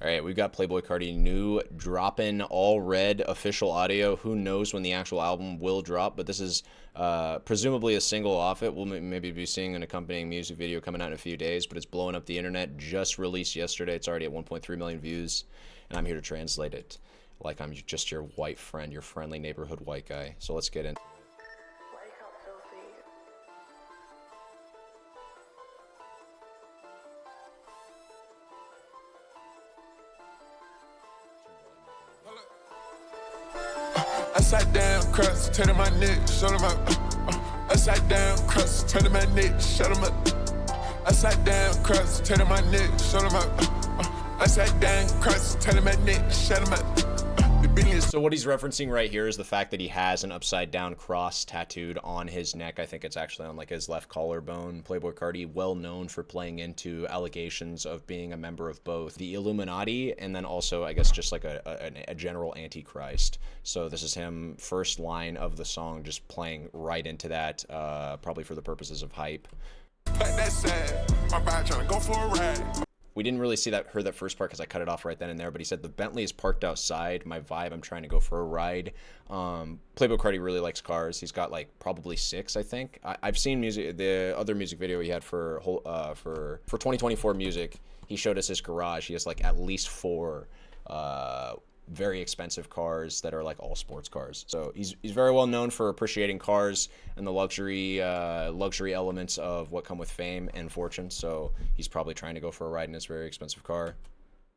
All right, we've got Playboi Carti new dropping all red official audio. Who knows when the actual album will drop, but this is presumably a single off it. We'll maybe be seeing an accompanying music video coming out in a few days, but it's blowing up the internet. Just released yesterday. It's already at 1.3 million views, and I'm here to translate it like I'm just your white friend, your friendly neighborhood white guy. So let's get in. Upside down crust, turn my neck, shut him up. Upside down crust, turn my neck, shut him up. Upside down crust, turn my neck, shut him up. Upside down crust, turn my neck, shut him up. So what he's referencing right here is the fact that he has an upside down cross tattooed on his neck. I think it's actually on like his left collarbone. Playboi Carti, well known for playing into allegations of being a member of both the Illuminati and then also, I guess, just like a general antichrist. So this is him, first line of the song, just playing right into that, probably for the purposes of hype. Like that sad, my body trying to go for a ride. We didn't really heard that first part because I cut it off right then and there, but he said the Bentley is parked outside. My vibe, I'm trying to go for a ride. Playboi Carti really likes cars. He's got like probably 6, I think. I've seen the other music video he had for 2024 music. He showed us his garage. He has like at least 4 very expensive cars that are like all sports cars. So he's very well known for appreciating cars and the luxury elements of what come with fame and fortune. So he's probably trying to go for a ride in his very expensive car.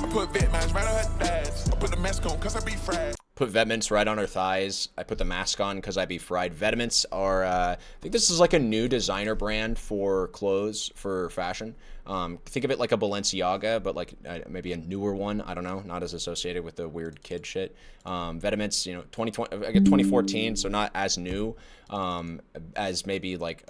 I put vet mints right on her thighs. I put the mask on cause I be fried. Put vet mints right on her thighs. I put the mask on because I be fried. Vet mints are, I think this is like a new designer brand for clothes, for fashion. Think of it like a Balenciaga, but like maybe a newer one. I don't know, not as associated with the weird kid shit. Vetements, 2014, so not as new as maybe like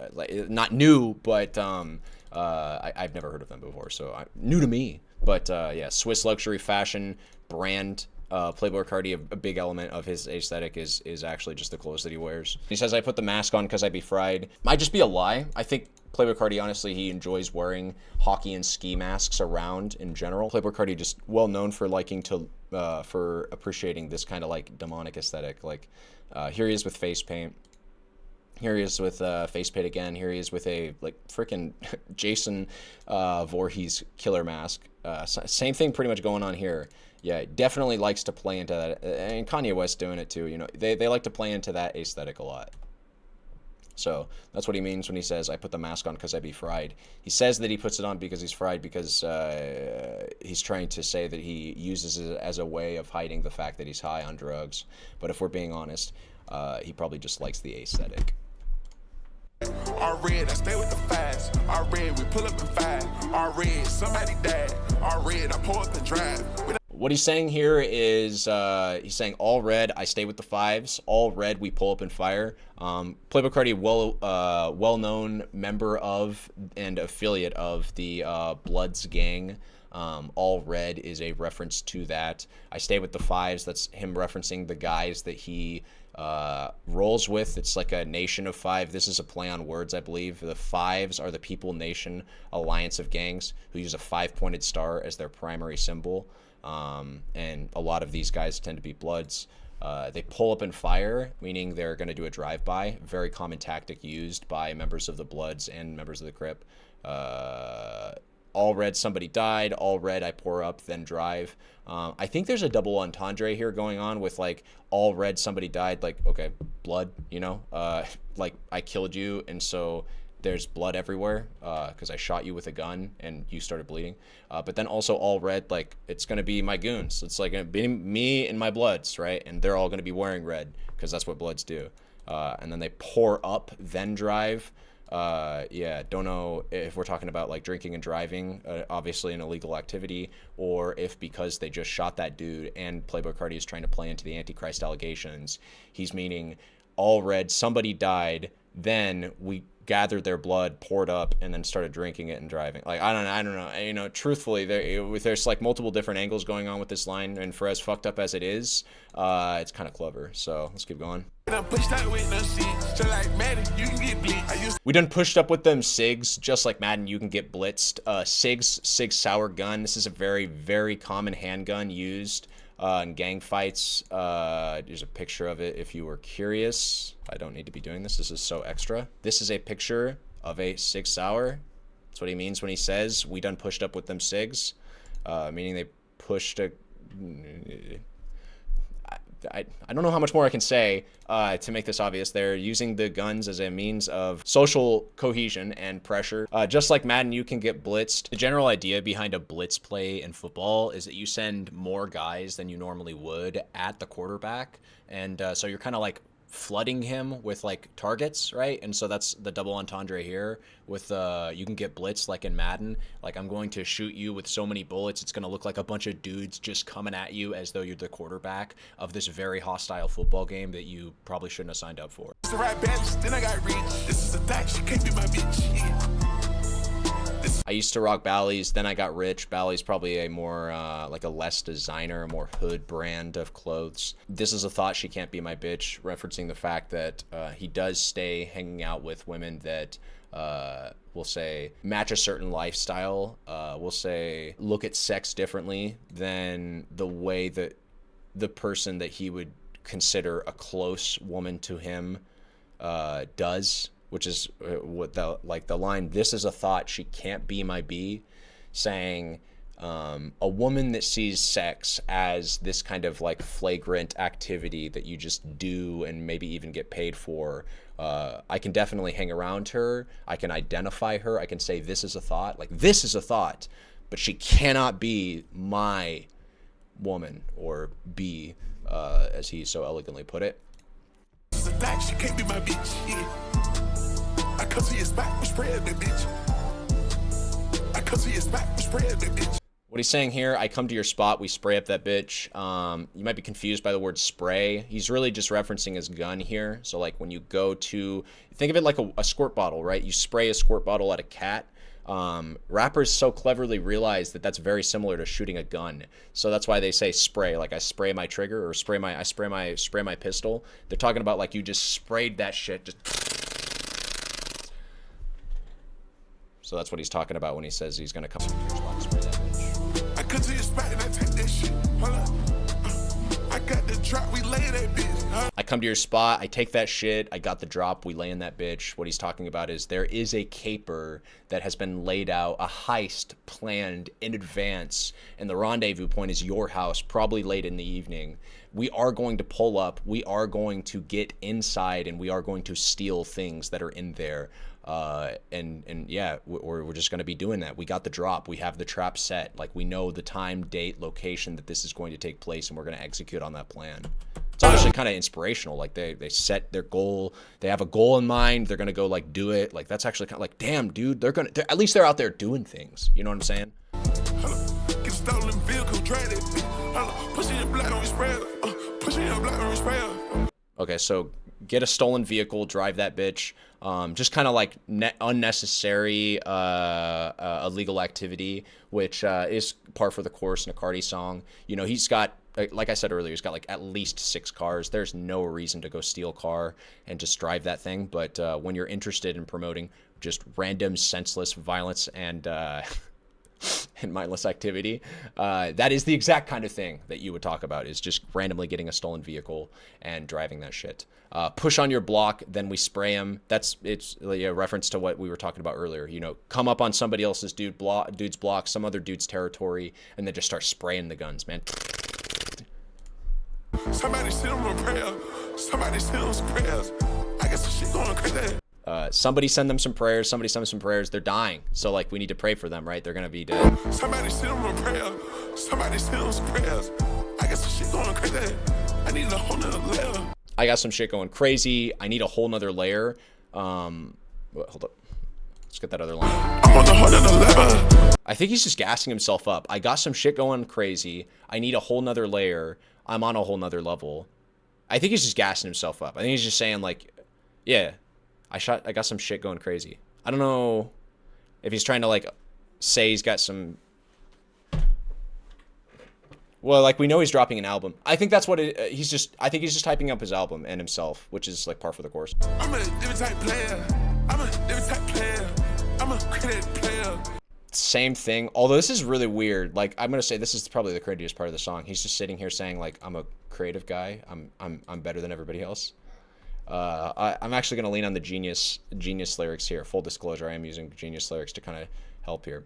not new, but I've never heard of them before, so new to me. But yeah, Swiss luxury fashion brand. Playboi Carti, a big element of his aesthetic is actually just the clothes that he wears. He says, I put the mask on because I be fried. Might just be a lie. I think Playboi Carti, honestly, he enjoys wearing hockey and ski masks around in general. Playboi Carti just well known for liking to, for appreciating this kind of like demonic aesthetic. Like here he is with face paint. Here he is with face paint again. Here he is with a like freaking Jason Voorhees killer mask. Same thing pretty much going on here. Yeah, definitely likes to play into that, and Kanye West doing it too. They like to play into that aesthetic a lot. So that's what he means when he says, I put the mask on because I be fried. He says that he puts it on because he's fried because he's trying to say that he uses it as a way of hiding the fact that he's high on drugs. But if we're being honest, he probably just likes the aesthetic. Red, I stay with the fast. Red, we pull up and fight. Red, somebody died. Red, I pull up and drive. What he's saying here is he's saying all red, I stay with the 5s. All red, we pull up and fire. Playboi Carti, well-known member of and affiliate of the Bloods gang. All red is a reference to that. I stay with the 5s. That's him referencing the guys that he rolls with. It's like a nation of 5. This is a play on words, I believe. The 5s are the People Nation Alliance of Gangs who use a 5-pointed star as their primary symbol. And a lot of these guys tend to be Bloods. They pull up and fire, meaning they're going to do a drive-by. Very common tactic used by members of the Bloods and members of the Crip. All red, somebody died. All red, I pour up, then drive. I think there's a double entendre here going on with like all red, somebody died. Like, okay, blood, like I killed you, and so there's blood everywhere because I shot you with a gun and you started bleeding. But then also all red, like it's going to be my goons. It's like be me and my Bloods, right? And they're all going to be wearing red because that's what Bloods do. And then they pour up, then drive. Yeah, don't know if we're talking about like drinking and driving, obviously an illegal activity, or if because they just shot that dude and Playboi Carti is trying to play into the Antichrist allegations, he's meaning all red, somebody died, Then we gathered their blood, poured up, and then started drinking it and driving. Like, I don't know. You know, truthfully, there's like multiple different angles going on with this line, and for as fucked up as it is, it's kind of clever. So let's keep going. We done pushed up with them SIGs, just like Madden, you can get blitzed. SIG Sour Gun. This is a very, very common handgun used in gang fights. There's a picture of it if you were curious. I don't need to be doing this. This is so extra. This is a picture of a SIG Sauer. That's what he means when he says we done pushed up with them SIGs, meaning they pushed a... I don't know how much more I can say to make this obvious. They're using the guns as a means of social cohesion and pressure. Just like Madden, you can get blitzed. The general idea behind a blitz play in football is that you send more guys than you normally would at the quarterback. And so you're kind of like flooding him with like targets, right? And so that's the double entendre here with you can get blitzed like in Madden. Like, I'm going to shoot you with so many bullets, it's going to look like a bunch of dudes just coming at you as though you're the quarterback of this very hostile football game that you probably shouldn't have signed up for. Then I got reached. This is a fact, she can't be my bitch. Yeah. I used to rock Bally's, then I got rich. Bally's probably a more, like a less designer, a more hood brand of clothes. This is a thought, she can't be my bitch, referencing the fact that he does stay hanging out with women that, we'll say, match a certain lifestyle. We'll say, look at sex differently than the way that the person that he would consider a close woman to him does. Which is what the line, this is a thought, she can't be my B, saying a woman that sees sex as this kind of like flagrant activity that you just do and maybe even get paid for. I can definitely hang around her. I can identify her. I can say this is a thought. Like, this is a thought, but she cannot be my woman, or B, as he so elegantly put it. This is a fact, she can't be my bitch. Yeah. I come to your spot, we spread that bitch. I come to your spot, we spread that bitch. What he's saying here, I come to your spot, we spray up that bitch. You might be confused by the word spray. He's really just referencing his gun here. So like when you go to, think of it like a squirt bottle, right? You spray a squirt bottle at a cat. Rappers so cleverly realize that that's very similar to shooting a gun. So that's why they say spray, like I spray my trigger, or I spray my pistol. They're talking about like you just sprayed that shit, just... So that's what he's talking about when he says he's gonna come to your spot and spray that bitch. I come to your spot and I take that shit. Hold up. I got the drop, we lay that bitch. I come to your spot, I take that shit, I got the drop, we lay in that bitch. What he's talking about is there is a caper that has been laid out, a heist planned in advance, and the rendezvous point is your house, probably late in the evening. We are going to pull up, we are going to get inside, and we are going to steal things that are in there. And yeah, we're just going to be doing that. We got the drop. We have the trap set. Like, we know the time, date, location that this is going to take place, and we're going to execute on that plan. It's actually kind of inspirational. Like, they set their goal. They have a goal in mind. They're going to go, like, do it. Like, that's actually kind of like, damn, dude, at least they're out there doing things. You know what I'm saying? Get stolen vehicle, drive that. Pushing your blood on your sprayer. Pushing your blood on your sprayer. Okay, so get a stolen vehicle, drive that bitch. Just kind of like unnecessary illegal activity, which is par for the course in a Carti song. You know, he's got, like I said earlier, he's got like at least 6 cars. There's no reason to go steal a car and just drive that thing. But when you're interested in promoting just random, senseless violence and mindless activity, that is the exact kind of thing that you would talk about, is just randomly getting a stolen vehicle and driving that shit. Push on your block, then we spray them. It's a reference to what we were talking about earlier. You know, come up on somebody else's dude's block, some other dude's territory, and then just start spraying the guns, man. Somebody send them a prayer. Somebody send them some prayers. I got some shit going crazy. Somebody send them some prayers. Somebody send them some prayers. They're dying. So, like, we need to pray for them, right? They're going to be dead. Somebody send them a prayer. Somebody send them some prayers. I got some shit going crazy. I need a whole nother layer. I got some shit going crazy. I need a whole nother layer. Hold up. Let's get that other line. I'm on the whole nother level. I think he's just gassing himself up. I got some shit going crazy. I need a whole nother layer. I'm on a whole nother level. I think he's just gassing himself up. I think he's just saying, like, yeah, I got some shit going crazy. I don't know if he's trying to like say he's got some. Well, like we know he's dropping an album. I think that's what he's just. I think he's just hyping up his album and himself, which is like par for the course. I'm a different type player. I'm a different type player. I'm a credit player. Same thing. Although this is really weird. Like I'm gonna say this is probably the craziest part of the song. He's just sitting here saying like I'm a creative guy. I'm better than everybody else. I'm actually gonna lean on the Genius lyrics here. Full disclosure, I am using Genius lyrics to kind of help here.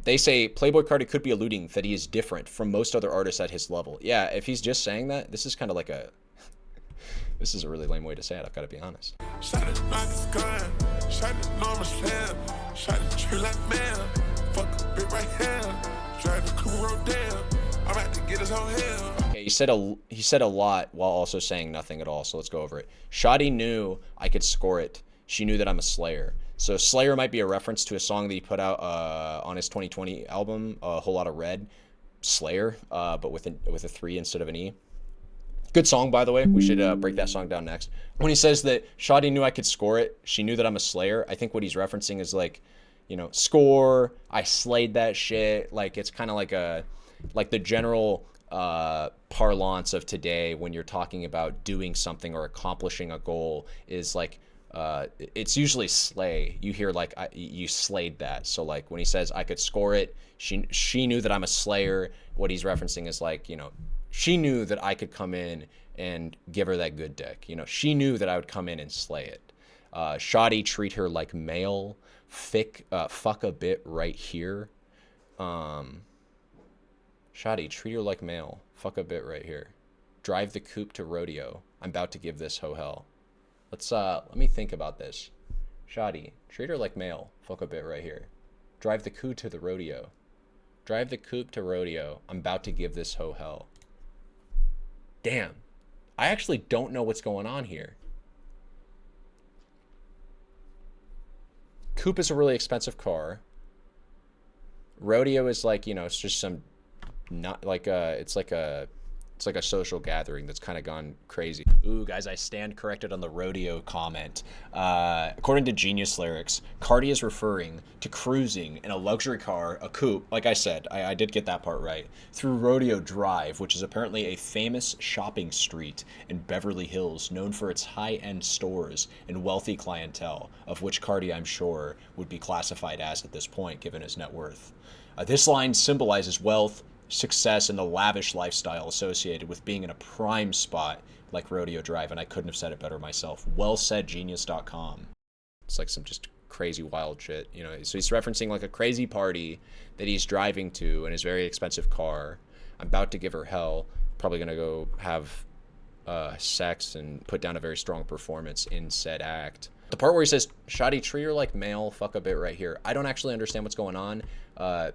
They say Playboi Carti could be alluding that he is different from most other artists at his level. Yeah, if he's just saying that, this is kind of like a. This is a really lame way to say it. I've got to be honest. Shot it like it's gun. Shot it normal slam. Shot it true like man. Fuck a bit right here. Drive the cool road down. I'm about to get his whole hell. Okay, he said a lot while also saying nothing at all. So let's go over it. Shawty knew I could score it. She knew that I'm a slayer. So Slayer might be a reference to a song that he put out on his 2020 album, A Whole Lot of Red. Slayer, but with a 3 instead of an E. Good song, by the way. We should break that song down next. When he says that Shawty knew I could score it, she knew that I'm a slayer, I think what he's referencing is like, you know, score, I slayed that shit. Like it's kind of like the general parlance of today when you're talking about doing something or accomplishing a goal is like, it's usually slay. You hear like you slayed that. So like when he says I could score it, she knew that I'm a slayer. What he's referencing is like, you know, she knew that I could come in and give her that good dick. You know, she knew that I would come in and slay it. Shoddy treat her like male. Fuck a bit right here. Shoddy treat her like male. Fuck a bit right here. Drive the coupe to rodeo. I'm about to give this ho hell. Let me think about this. Shoddy, treat her like male. Fuck a bit right here. Drive the coupe to the rodeo. Drive the coupe to rodeo. I'm about to give this ho hell. Damn. I actually don't know what's going on here. Coupe is a really expensive car. Rodeo is like, you know, it's just some not like it's like a social gathering that's kind of gone crazy. Ooh, guys, I stand corrected on the rodeo comment. According to Genius lyrics, Carti is referring to cruising in a luxury car, a coupe, like I said, I did get that part right, through Rodeo Drive, which is apparently a famous shopping street in Beverly Hills known for its high-end stores and wealthy clientele, of which Carti, I'm sure, would be classified as at this point, given his net worth. This line symbolizes wealth, success, and the lavish lifestyle associated with being in a prime spot like Rodeo Drive, and I couldn't have said it better myself. Wellsaidgenius.com. It's like some just crazy wild shit, you know. So he's referencing like a crazy party that he's driving to in his very expensive car. I'm about to give her hell. Probably gonna go have sex and put down a very strong performance in said act. The part where he says, Shoddy, treat her like male, fuck a bit right here. I don't actually understand what's going on.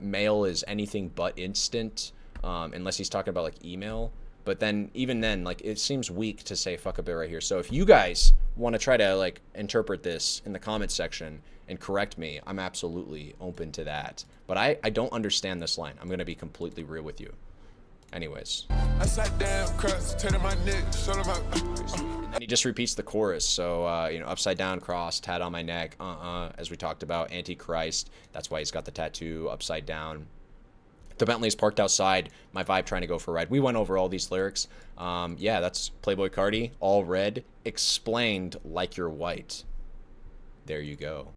Mail is anything but instant, unless he's talking about like email. But then, even then, like it seems weak to say fuck a bit right here. So if you guys want to try to like interpret this in the comments section and correct me, I'm absolutely open to that. But I don't understand this line. I'm going to be completely real with you. Anyways. I sat down, cross, turning my neck, shoulder my. And then he just repeats the chorus. So, you know, upside down cross, tat on my neck, as we talked about, Antichrist. That's why he's got the tattoo upside down. The Bentley's parked outside. My vibe trying to go for a ride. We went over all these lyrics. Yeah, that's Playboi Carti, all red, explained like you're white. There you go.